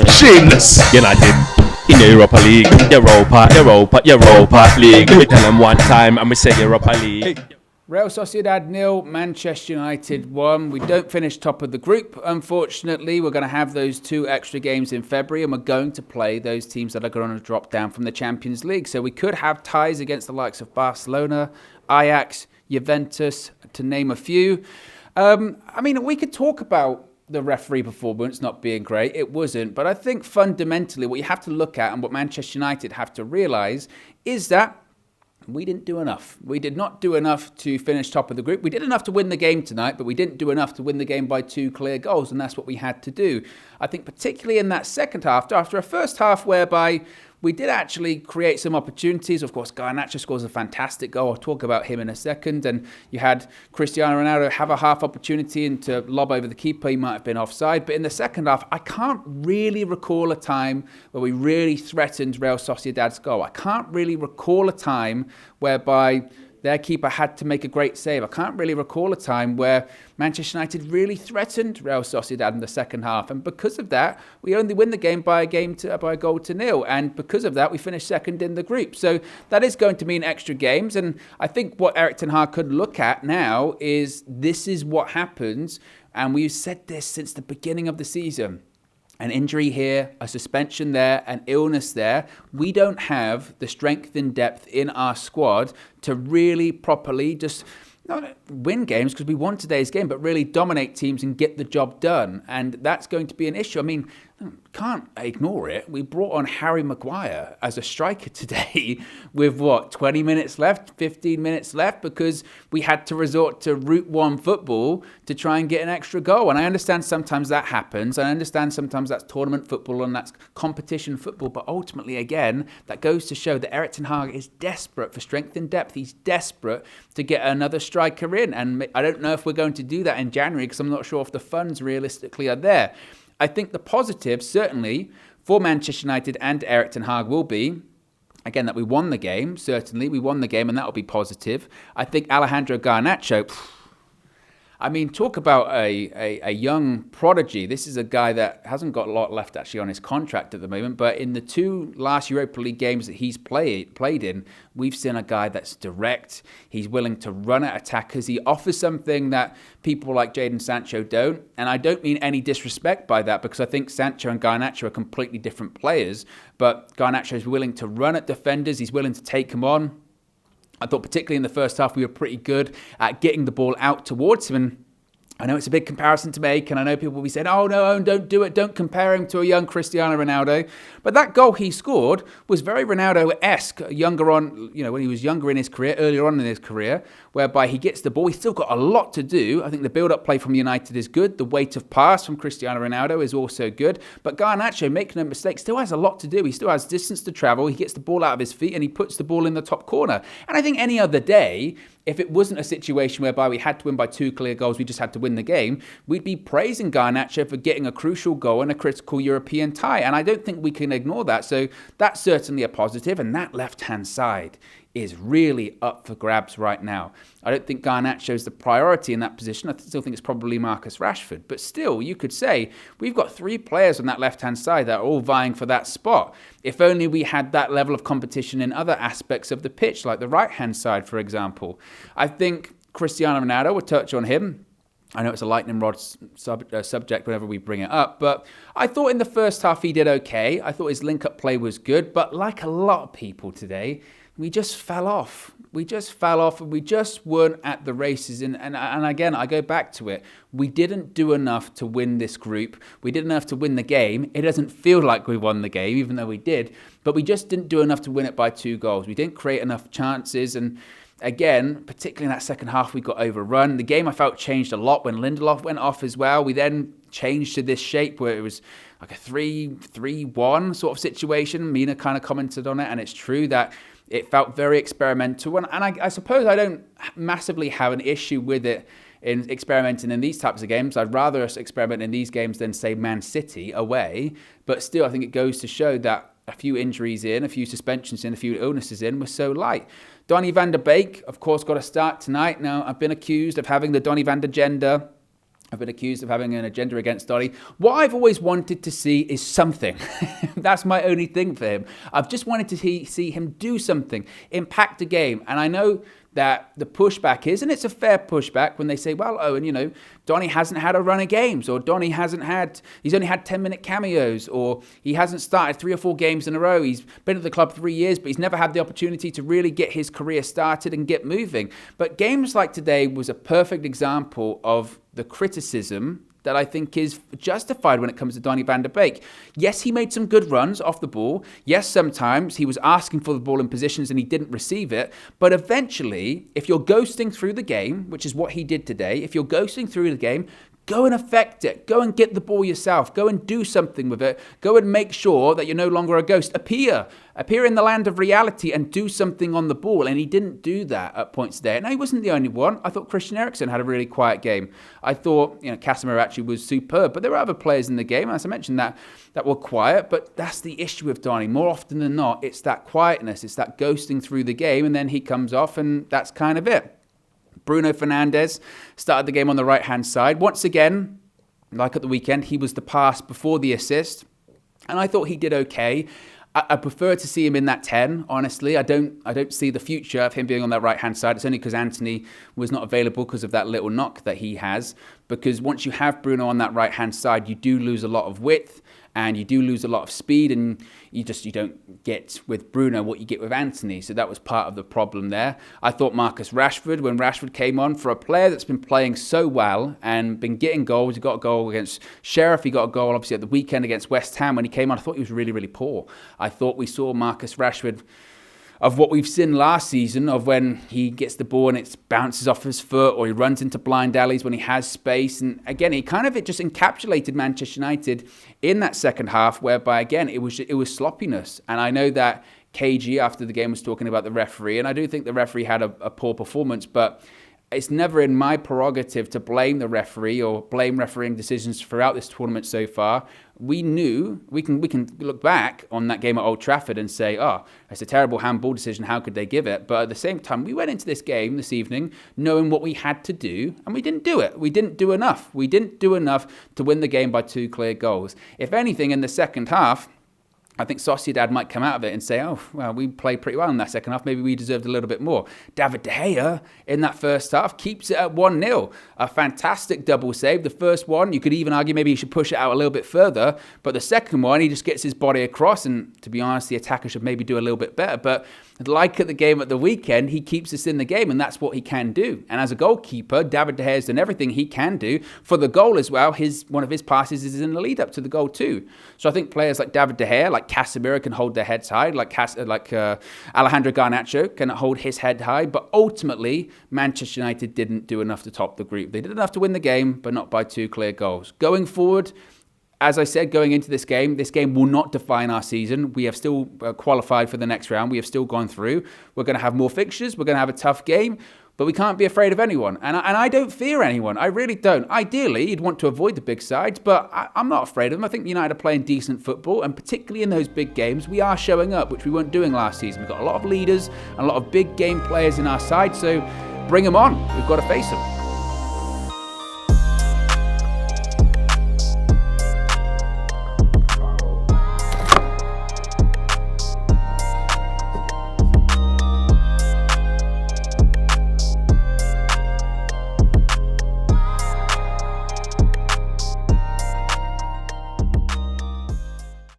Shameless. United in the Europa League. Europa League. We tell them one time and we say Europa League. Real Sociedad 0, Manchester United 1. We don't finish top of the group, unfortunately. We're going to have those 2 extra games in February, and we're going to play those teams that are going to drop down from the Champions League. So we could have ties against the likes of Barcelona, Ajax, Juventus, to name a few. We could talk about the referee performance not being great. It wasn't. But I think fundamentally what you have to look at and what Manchester United have to realise is that we didn't do enough. We did not do enough to finish top of the group. We did enough to win the game tonight, but we didn't do enough to win the game by 2 clear goals, and that's what we had to do. I think particularly in that second half, after a first half whereby we did actually create some opportunities. Of course, Garnacho scores a fantastic goal. I'll talk about him in a second. And you had Cristiano Ronaldo have a half opportunity and to lob over the keeper. He might have been offside. But in the second half, I can't really recall a time where we really threatened Real Sociedad's goal. I can't really recall a time whereby their keeper had to make a great save. I can't really recall a time where Manchester United really threatened Real Sociedad in the second half. And because of that, we only win the game by a goal to nil. And because of that, we finished second in the group. So that is going to mean extra games. And I think what Erik ten Hag could look at now is this is what happens. And we've said this since the beginning of the season. An injury here, a suspension there, an illness there. We don't have the strength and depth in our squad to really properly just not win games, because we won today's game, but really dominate teams and get the job done. And that's going to be an issue. I mean, can't ignore it. We brought on Harry Maguire as a striker today with 20 minutes left, 15 minutes left, because we had to resort to Route 1 football to try and get an extra goal. And I understand sometimes that happens. I understand sometimes that's tournament football and that's competition football. But ultimately, again, that goes to show that Erik ten Hag is desperate for strength and depth. He's desperate to get another striker in. And I don't know if we're going to do that in January, because I'm not sure if the funds realistically are there. I think the positive, certainly, for Manchester United and Erik ten Hag will be, again, that we won the game. Certainly, we won the game, and that will be positive. I think Alejandro Garnacho, talk about a young prodigy. This is a guy that hasn't got a lot left actually on his contract at the moment, but in the 2 last Europa League games that he's played in, we've seen a guy that's direct. He's willing to run at attackers. He offers something that people like Jadon Sancho don't, and I don't mean any disrespect by that, because I think Sancho and Garnacho are completely different players, but Garnacho is willing to run at defenders. He's willing to take them on. I thought particularly in the first half we were pretty good at getting the ball out towards him. And I know it's a big comparison to make, and I know people will be saying, oh no, Owen, don't do it. Don't compare him to a young Cristiano Ronaldo. But that goal he scored was very Ronaldo-esque, when he was younger in his career, earlier on in his career, whereby he gets the ball. He's still got a lot to do. I think the build-up play from United is good. The weight of pass from Cristiano Ronaldo is also good. But Garnacho, make no mistake, still has a lot to do. He still has distance to travel. He gets the ball out of his feet and he puts the ball in the top corner. And I think any other day, if it wasn't a situation whereby we had to win by 2 clear goals, we just had to win the game, we'd be praising Garnacho for getting a crucial goal and a critical European tie. And I don't think we can ignore that. So that's certainly a positive. And that left-hand side is really up for grabs right now. I don't think Garnacho is the priority in that position. I still think it's probably Marcus Rashford. But still, you could say we've got 3 players on that left-hand side that are all vying for that spot. If only we had that level of competition in other aspects of the pitch, like the right-hand side, for example. I think Cristiano Ronaldo, we'll touch on him. I know it's a lightning rod subject whenever we bring it up, but I thought in the first half he did okay. I thought his link-up play was good, but like a lot of people today, we just fell off. We just fell off and we just weren't at the races. And again, I go back to it. We didn't do enough to win this group. We did enough to win the game. It doesn't feel like we won the game, even though we did. But we just didn't do enough to win it by 2 goals. We didn't create enough chances. And again, particularly in that second half, we got overrun. The game, I felt, changed a lot when Lindelof went off as well. We then changed to this shape where it was like a 3-3-1 sort of situation. Mina kind of commented on it. And it's true that it felt very experimental. And I suppose I don't massively have an issue with it in experimenting in these types of games. I'd rather us experiment in these games than, say, Man City away. But still, I think it goes to show that a few injuries in, a few suspensions in, a few illnesses in, was so light. Donny van der Beek, of course, got a start tonight. Now, I've been accused of having the Donny van der gender. I've been accused of having an agenda against Donny. What I've always wanted to see is something. That's my only thing for him. I've just wanted to see him do something, impact a game. And I know that the pushback is, and it's a fair pushback when they say, well, Owen, Donny hasn't had a run of games, or Donny he's only had 10-minute cameos, or he hasn't started 3 or 4 games in a row. He's been at the club 3 years, but he's never had the opportunity to really get his career started and get moving. But games like today was a perfect example of the criticism that I think is justified when it comes to Donny van der Beek. Yes, he made some good runs off the ball. Yes, sometimes he was asking for the ball in positions and he didn't receive it. But eventually, if you're ghosting through the game, which is what he did today, if you're ghosting through the game, go and affect it. Go and get the ball yourself. Go and do something with it. Go and make sure that you're no longer a ghost. Appear in the land of reality and do something on the ball. And he didn't do that at points today. And he wasn't the only one. I thought Christian Eriksen had a really quiet game. I thought, Casemiro actually was superb. But there were other players in the game, as I mentioned, that were quiet. But that's the issue with Donny. More often than not, it's that quietness. It's that ghosting through the game. And then he comes off and that's kind of it. Bruno Fernandes started the game on the right-hand side. Once again, like at the weekend, he was the pass before the assist. And I thought he did okay. I prefer to see him in that 10, honestly. I don't see the future of him being on that right-hand side. It's only because Anthony was not available because of that little knock that he has. Because once you have Bruno on that right-hand side, you do lose a lot of width and you do lose a lot of speed, and you don't get with Bruno what you get with Anthony. So that was part of the problem there. I thought Marcus Rashford, when Rashford came on, for a player that's been playing so well and been getting goals, he got a goal against Sheriff, he got a goal obviously at the weekend against West Ham. When he came on, I thought he was really, really poor. I thought we saw Marcus Rashford of what we've seen last season, of when he gets the ball and it bounces off his foot, or he runs into blind alleys when he has space. And again, it just encapsulated Manchester United in that second half, whereby again it was sloppiness. And I know that KG after the game was talking about the referee, and I do think the referee had a poor performance, but it's never in my prerogative to blame the referee or blame refereeing decisions throughout this tournament so far. We knew, we can look back on that game at Old Trafford and say, it's a terrible handball decision, how could they give it? But at the same time, we went into this game this evening knowing what we had to do, and we didn't do it. We didn't do enough. We didn't do enough to win the game by 2 clear goals. If anything, in the second half, I think Sociedad might come out of it and say, we played pretty well in that second half. Maybe we deserved a little bit more. David De Gea in that first half keeps it at 1-0. A fantastic double save. The first one, you could even argue maybe he should push it out a little bit further. But the second one, he just gets his body across. And to be honest, the attacker should maybe do a little bit better. But like at the game at the weekend, he keeps us in the game, and that's what he can do. And as a goalkeeper, David De Gea has done everything he can do for the goal as well. One of his passes is in the lead up to the goal too. So I think players like David De Gea, like Casemiro, can hold their heads high, like Alejandro Garnacho can hold his head high. But ultimately, Manchester United didn't do enough to top the group. They did enough to win the game, but not by 2 clear goals. Going forward, as I said, going into this game will not define our season. We have still qualified for the next round. We have still gone through. We're going to have more fixtures. We're going to have a tough game. But we can't be afraid of anyone. And I don't fear anyone. I really don't. Ideally, you'd want to avoid the big sides, but I'm not afraid of them. I think United are playing decent football, and particularly in those big games, we are showing up, which we weren't doing last season. We've got a lot of leaders and a lot of big game players in our side, so bring them on. We've got to face them.